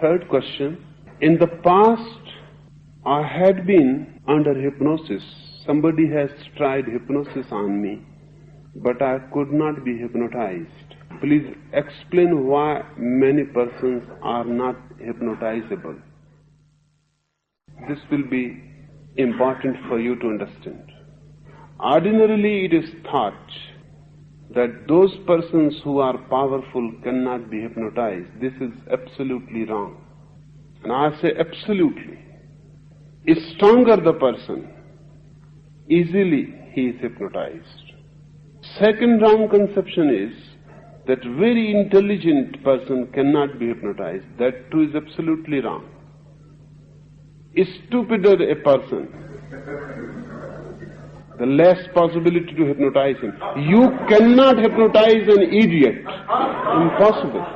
Third question. In the past, I had been under hypnosis. Somebody has tried hypnosis on me, but I could not be hypnotized. Please explain why many persons are not hypnotizable. This will be important for you to understand. Ordinarily, it is thought that those persons who are powerful cannot be hypnotized. This is absolutely wrong. And I say absolutely. Stronger the person, easily he is hypnotized. Second wrong conception is that very intelligent person cannot be hypnotized. That too is absolutely wrong. Stupider a person, the less possibility to hypnotize him. You cannot hypnotize an idiot. Impossible.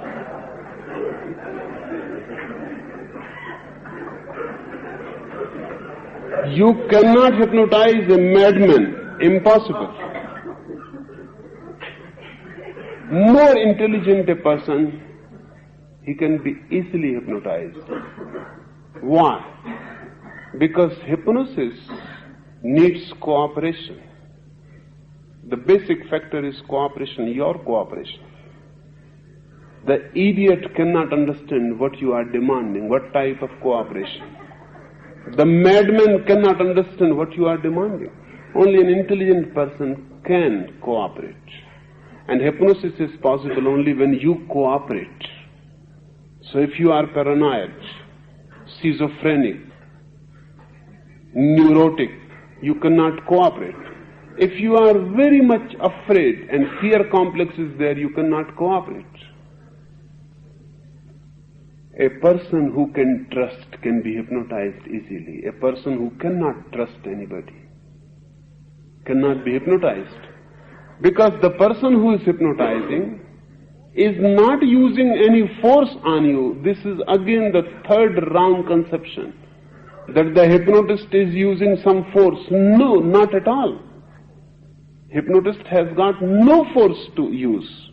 You cannot hypnotize a madman. Impossible. More intelligent a person, he can be easily hypnotized. Why? Because hypnosis needs cooperation. The basic factor is cooperation, your cooperation. The idiot cannot understand what you are demanding, what type of cooperation. The madman cannot understand what you are demanding. Only an intelligent person can cooperate. And hypnosis is possible only when you cooperate. So if you are paranoid, schizophrenic, neurotic, you cannot cooperate. If you are very much afraid and fear complex is there, you cannot cooperate. A person who can trust can be hypnotized easily. A person who cannot trust anybody cannot be hypnotized. Because the person who is hypnotizing is not using any force on you. This is again the third wrong conception, that the hypnotist is using some force. No, not at all. Hypnotist has got no force to use.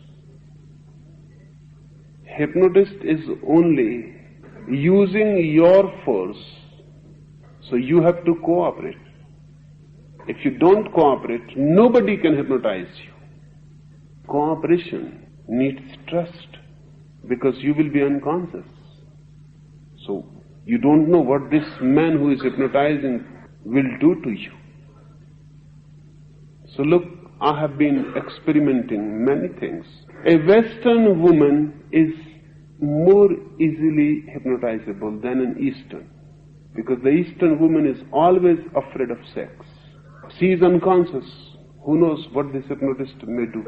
Hypnotist is only using your force, so you have to cooperate. If you don't cooperate, nobody can hypnotize you. Cooperation needs trust, because you will be unconscious. So you don't know what this man who is hypnotizing will do to you. So look, I have been experimenting many things. A Western woman is more easily hypnotizable than an Eastern, because the Eastern woman is always afraid of sex. She is unconscious. Who knows what this hypnotist may do?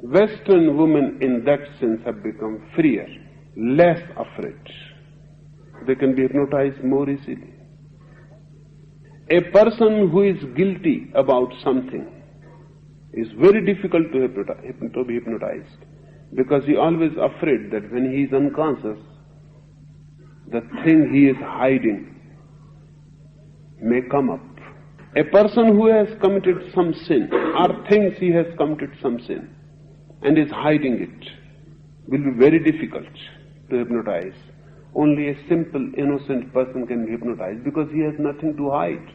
Western women in that sense have become freer, less afraid. They can be hypnotized more easily. A person who is guilty about something is very difficult to be hypnotized, because he is always afraid that when he is unconscious, the thing he is hiding may come up. A person who has committed some sin, or thinks he has committed some sin, and is hiding it, will be very difficult to hypnotize. Only a simple, innocent person can be hypnotized, because he has nothing to hide.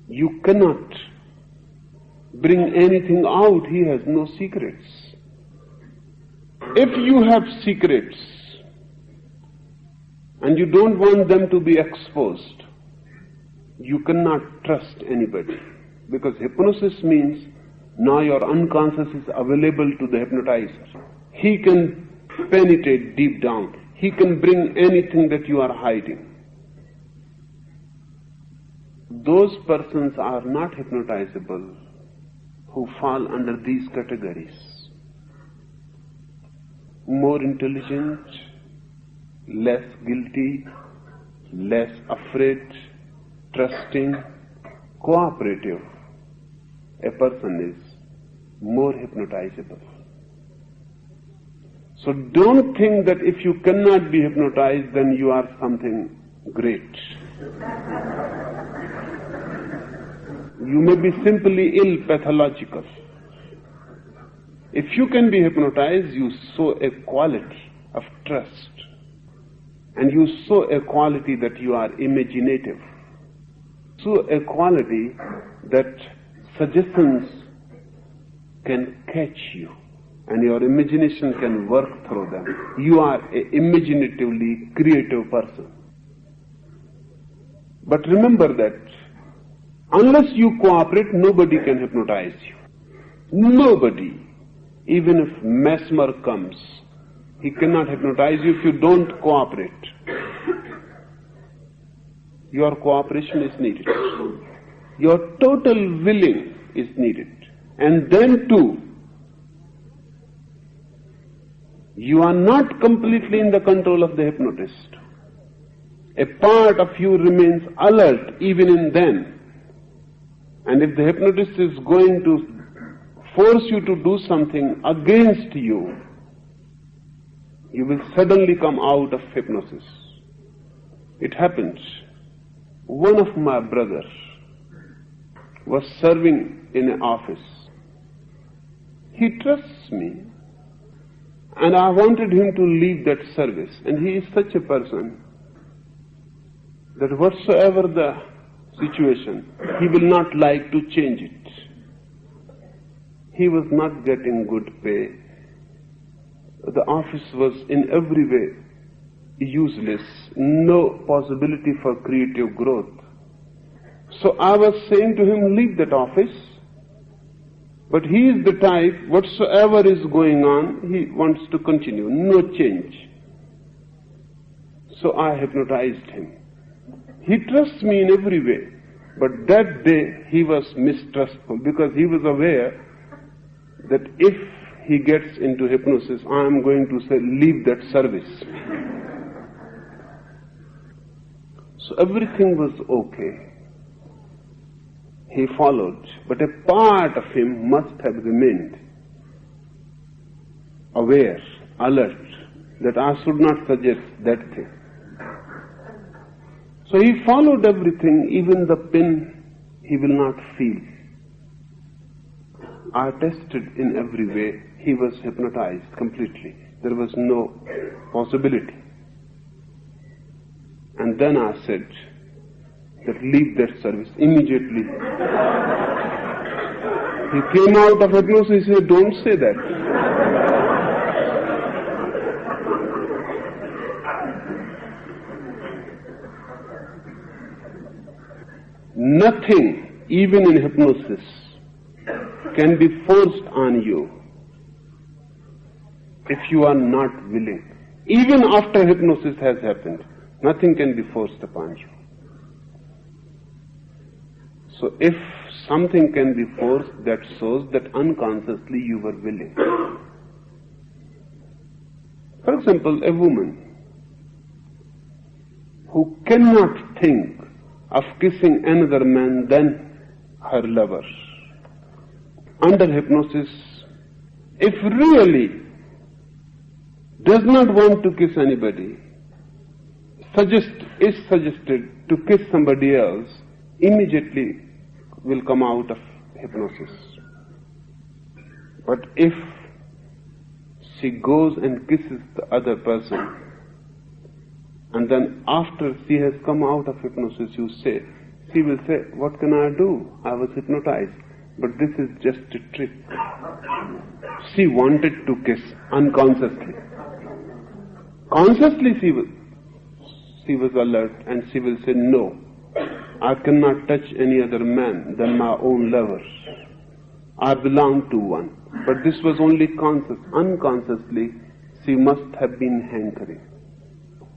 You cannot bring anything out. He has no secrets. If you have secrets and you don't want them to be exposed, you cannot trust anybody, because hypnosis means now your unconscious is available to the hypnotizer. He can penetrate deep down. He can bring anything that you are hiding. Those persons are not hypnotizable who fall under these categories. More intelligent, less guilty, less afraid, trusting, cooperative. A person is more hypnotizable. So don't think that if you cannot be hypnotized, then you are something great. You may be simply ill, pathological. If you can be hypnotized, you show a quality of trust. And you show a quality that you are imaginative. Show a quality that suggestions can catch you and your imagination can work through them. You are an imaginatively creative person. But remember that unless you cooperate, nobody can hypnotize you. Nobody. Even if Mesmer comes, he cannot hypnotize you if you don't cooperate. Your cooperation is needed. Your total willing is needed. And then too, you are not completely in the control of the hypnotist. A part of you remains alert even in then. And if the hypnotist is going to force you to do something against you, you will suddenly come out of hypnosis. It happens. One of my brothers was serving in an office. He trusts me, and I wanted him to leave that service. And he is such a person that whatsoever the situation, he will not like to change it. He was not getting good pay. The office was in every way useless, no possibility for creative growth. So I was saying to him, leave that office. But he is the type, whatsoever is going on, he wants to continue, no change. So I hypnotized him. He trusts me in every way. But that day he was mistrustful because he was aware that if he gets into hypnosis, I am going to say, leave that service. So everything was okay. He followed, but a part of him must have remained aware, alert, that I should not suggest that thing. So he followed everything, even the pin he will not feel. I tested in every way. He was hypnotized completely. There was no possibility. And then I said that leave that service immediately. He came out of hypnosis. He said, don't say that. Nothing, even in hypnosis, can be forced on you if you are not willing. Even after hypnosis has happened, nothing can be forced upon you. So if something can be forced, that shows that unconsciously you were willing. For example, a woman who cannot think of kissing another man than her lover. Under hypnosis, if really does not want to kiss anybody, is suggested to kiss somebody else, immediately will come out of hypnosis. But if she goes and kisses the other person, and then after she has come out of hypnosis, she will say, what can I do? I was hypnotized. But this is just a trick. She wanted to kiss unconsciously. Consciously she was alert and she will say, no, I cannot touch any other man than my own lover. I belong to one. But this was only conscious. Unconsciously, she must have been hankering.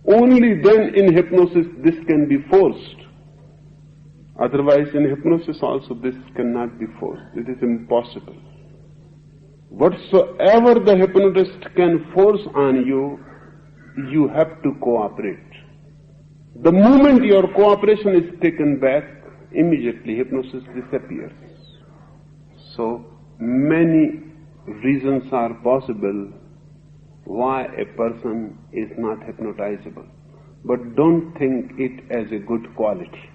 Only then in hypnosis this can be forced. Otherwise in hypnosis also this cannot be forced. It is impossible. Whatsoever the hypnotist can force on you, you have to cooperate. The moment your cooperation is taken back, immediately hypnosis disappears. So many reasons are possible why a person is not hypnotizable. But don't think it as a good quality.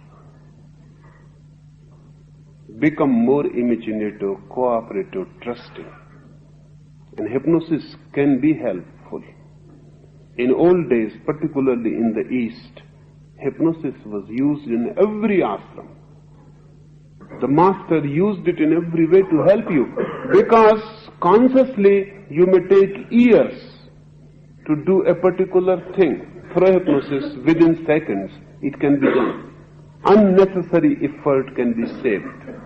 Become more imaginative, cooperative, trusting. And hypnosis can be helpful. In old days, particularly in the East, hypnosis was used in every ashram. The master used it in every way to help you, because consciously you may take years to do a particular thing. Through hypnosis, within seconds, it can be done. Unnecessary effort can be saved.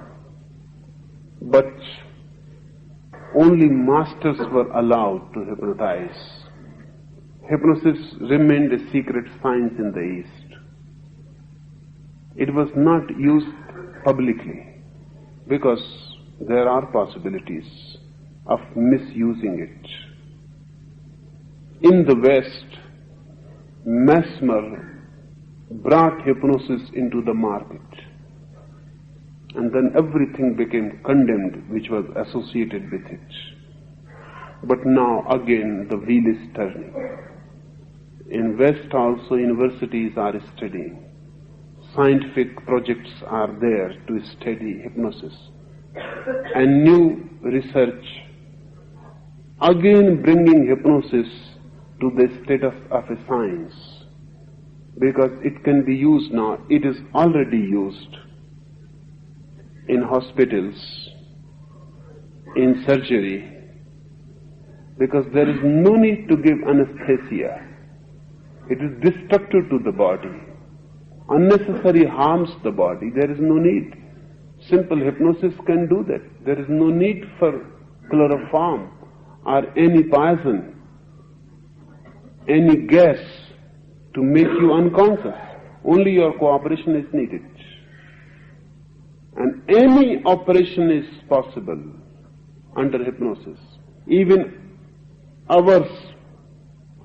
But only masters were allowed to hypnotize. Hypnosis remained a secret science in the East. It was not used publicly because there are possibilities of misusing it. In the West, Mesmer brought hypnosis into the market, and then everything became condemned which was associated with it. But now again the wheel is turning. In West also universities are studying. Scientific projects are there to study hypnosis. And new research again bringing hypnosis to the status of a science, because it can be used now. It is already used in hospitals, in surgery, because there is no need to give anesthesia. It is destructive to the body. Unnecessary harms the body. There is no need. Simple hypnosis can do that. There is no need for chloroform or any poison, any gas to make you unconscious. Only your cooperation is needed. And any operation is possible under hypnosis. Even hours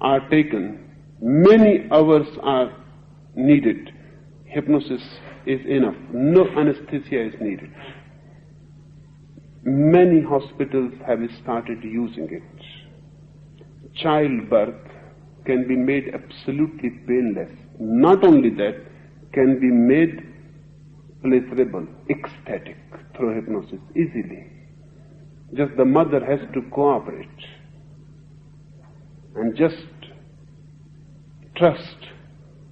are taken. Many hours are needed. Hypnosis is enough. No anesthesia is needed. Many hospitals have started using it. Childbirth can be made absolutely painless. Not only that, can be made pleasurable, ecstatic through hypnosis easily. Just the mother has to cooperate and just trust,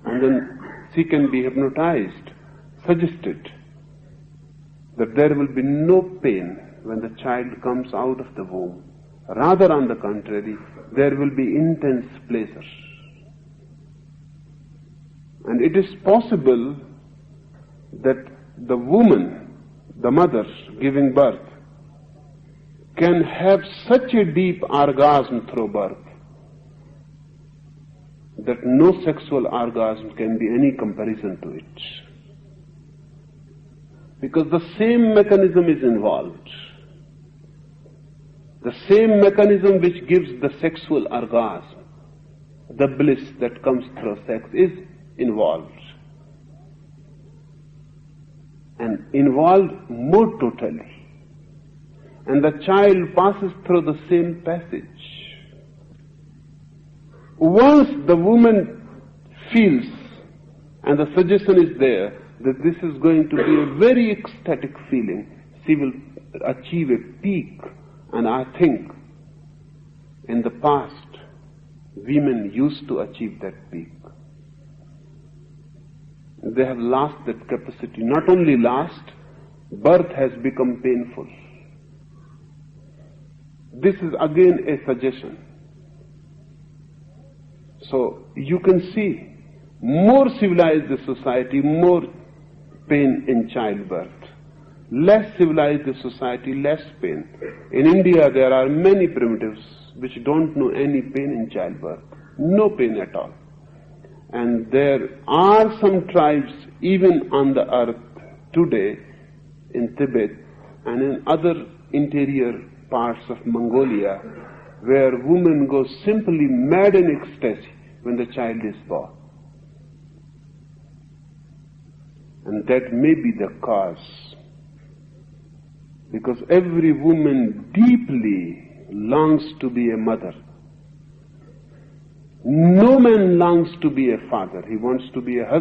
and then she can be hypnotized, suggested that there will be no pain when the child comes out of the womb. Rather, on the contrary, there will be intense pleasure. And it is possible that the woman, the mother giving birth, can have such a deep orgasm through birth that no sexual orgasm can be any comparison to it. Because the same mechanism is involved. The same mechanism which gives the sexual orgasm, the bliss that comes through sex, is involved. And involved more totally. And the child passes through the same passage. Once the woman feels, and the suggestion is there, that this is going to be a very ecstatic feeling, she will achieve a peak. And I think in the past, women used to achieve that peak. They have lost that capacity. Not only lost, birth has become painful. This is again a suggestion. So you can see, more civilized the society, more pain in childbirth. Less civilized the society, less pain. In India, there are many primitives which don't know any pain in childbirth. No pain at all. And there are some tribes, even on the earth today, in Tibet and in other interior parts of Mongolia, where women go simply mad in ecstasy when the child is born. And that may be the cause. Because every woman deeply longs to be a mother. No man longs to be a father. He wants to be a husband.